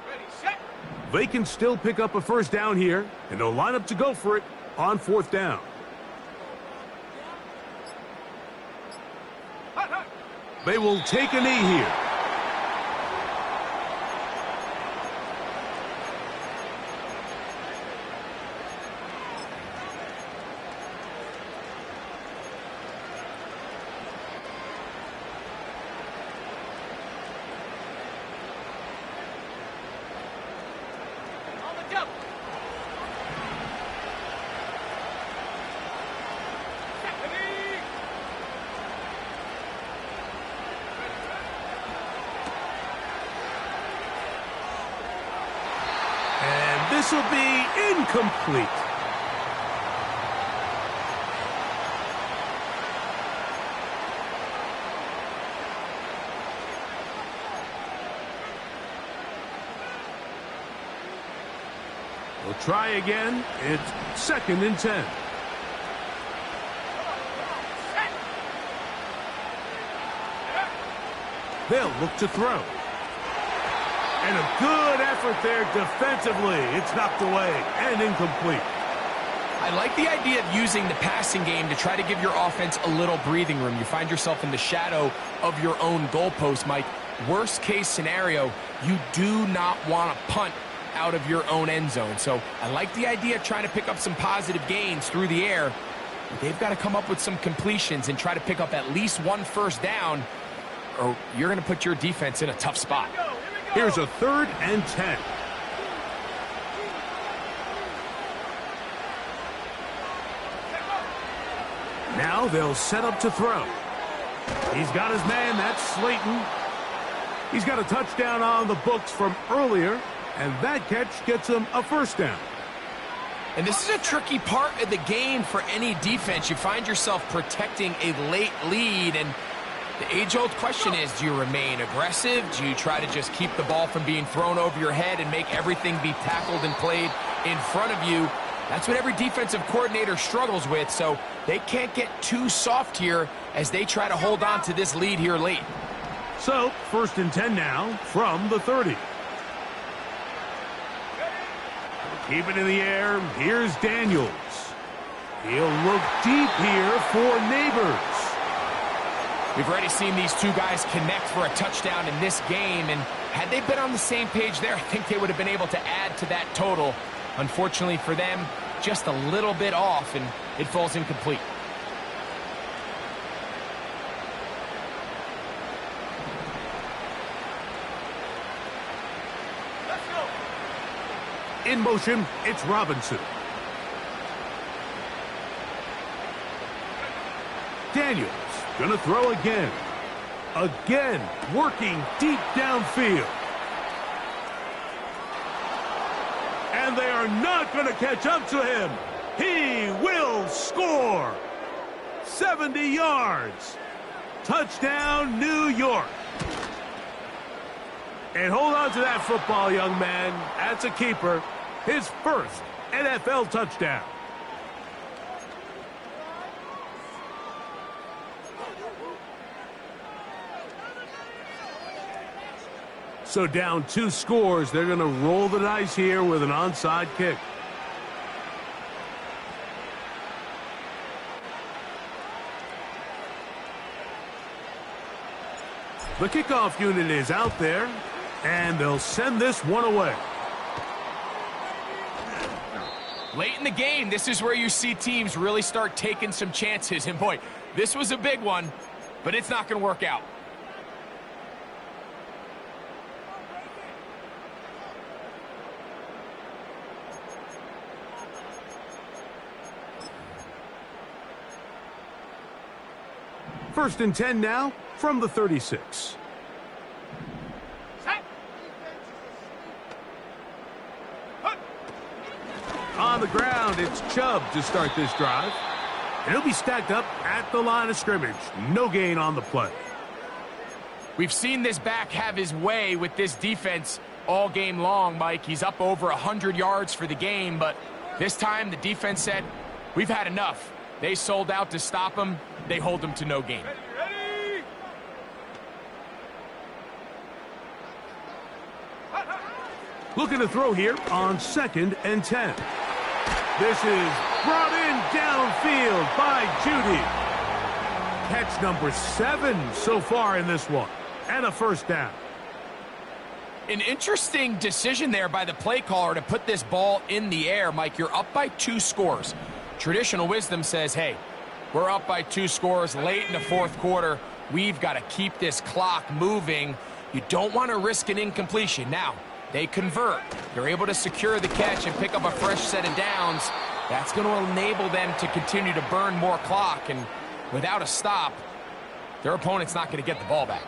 Ready, set. They can still pick up a 1st down here, and they'll line up to go for it on 4th down. Hut, hut. They will take a knee here. On the double. Set. Ready. And this will be incomplete. We'll try again. It's 2nd and 10. Set. They'll look to throw. And a good effort there defensively. It's knocked away and incomplete. I like the idea of using the passing game to try to give your offense a little breathing room. You find yourself in the shadow of your own goalpost, Mike. Worst case scenario, you do not want to punt out of your own end zone. So I like the idea of trying to pick up some positive gains through the air. They've got to come up with some completions and try to pick up at least 1 1st down, or you're going to put your defense in a tough spot. Go. Here we go. Here's a 3rd and 10. Now they'll set up to throw. He's got his man. That's Slayton. He's got a touchdown on the books from earlier, and that catch gets him a first down. And this is a tricky part of the game for any defense. You find yourself protecting a late lead, and the age-old question is, do you remain aggressive? Do you try to just keep the ball from being thrown over your head and make everything be tackled and played in front of you? That's what every defensive coordinator struggles with, so they can't get too soft here as they try to hold on to this lead here late. So, 1st and 10 now from the 30. Keep it in the air. Here's Daniels. He'll look deep here for Neighbors. We've already seen these two guys connect for a touchdown in this game, and had they been on the same page there, I think they would have been able to add to that total. Unfortunately for them, just a little bit off, and it falls incomplete. In motion, it's Robinson. Daniels gonna throw again. Again, working deep downfield. And they are not gonna catch up to him. He will score. 70 yards. Touchdown, New York. And hold on to that football, young man. That's a keeper. His first NFL touchdown. So down 2 scores, they're going to roll the dice here with an onside kick. The kickoff unit is out there, and they'll send this one away. Late in the game, this is where you see teams really start taking some chances. And boy, this was a big one, but it's not going to work out. First and 10 now from the 36. On the ground, it's Chubb to start this drive. And he'll be stacked up at the line of scrimmage. No gain on the play. We've seen this back have his way with this defense all game long, Mike. He's up over 100 yards for the game, but this time the defense said, we've had enough. They sold out to stop him. They hold him to no gain. Ready? Looking to throw here on 2nd and 10. This is brought in downfield by Judy. Catch number 7 so far in this one. And a first down. An interesting decision there by the play caller to put this ball in the air. Mike, you're up by 2 scores. Traditional wisdom says, hey, we're up by 2 scores late in the 4th quarter. We've got to keep this clock moving. You don't want to risk an incompletion. Now, they convert. They're able to secure the catch and pick up a fresh set of downs. That's going to enable them to continue to burn more clock. And without a stop, their opponent's not going to get the ball back.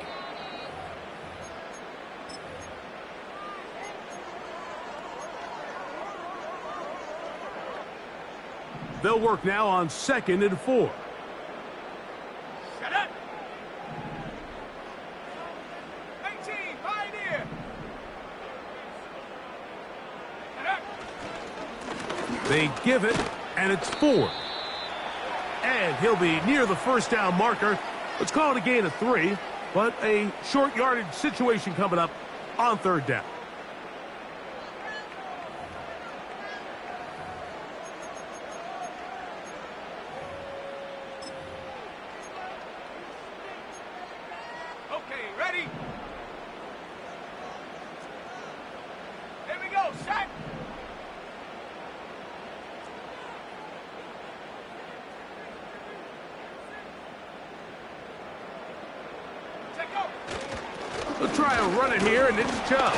They'll work now on 2nd and 4. Shut up. 18, Pioneer. Shut up. They give it, and it's 4. And he'll be near the first down marker. Let's call it a gain of 3, but a short yardage situation coming up on 3rd down. Okay, ready? Here we go, set. Check go. They'll try and run it here, and it's Chubb.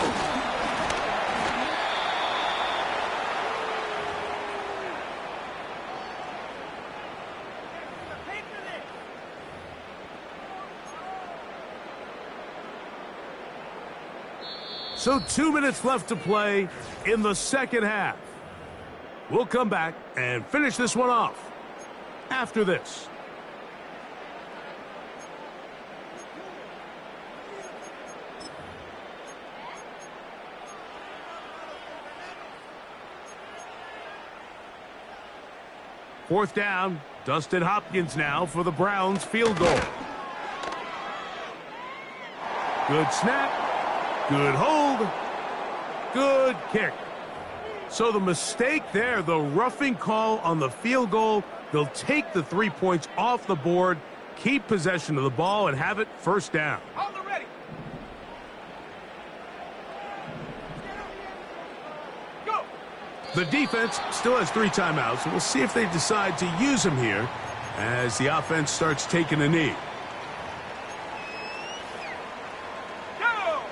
So 2 minutes left to play in the second half. We'll come back and finish this one off after this. Fourth down, Dustin Hopkins now for the Browns field goal. Good snap, good hold, good kick. So the mistake there, the roughing call on the field goal, they'll take the 3 points off the board, keep possession of the ball, and have it first down. On the ready. Go. The defense still has 3 timeouts, and we'll see if they decide to use them here as the offense starts taking a knee. Go.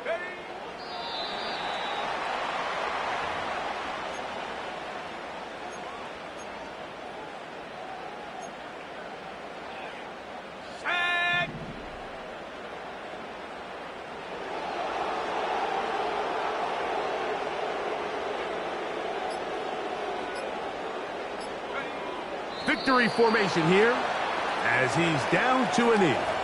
Ready. Set. Victory formation here as he's down to a knee.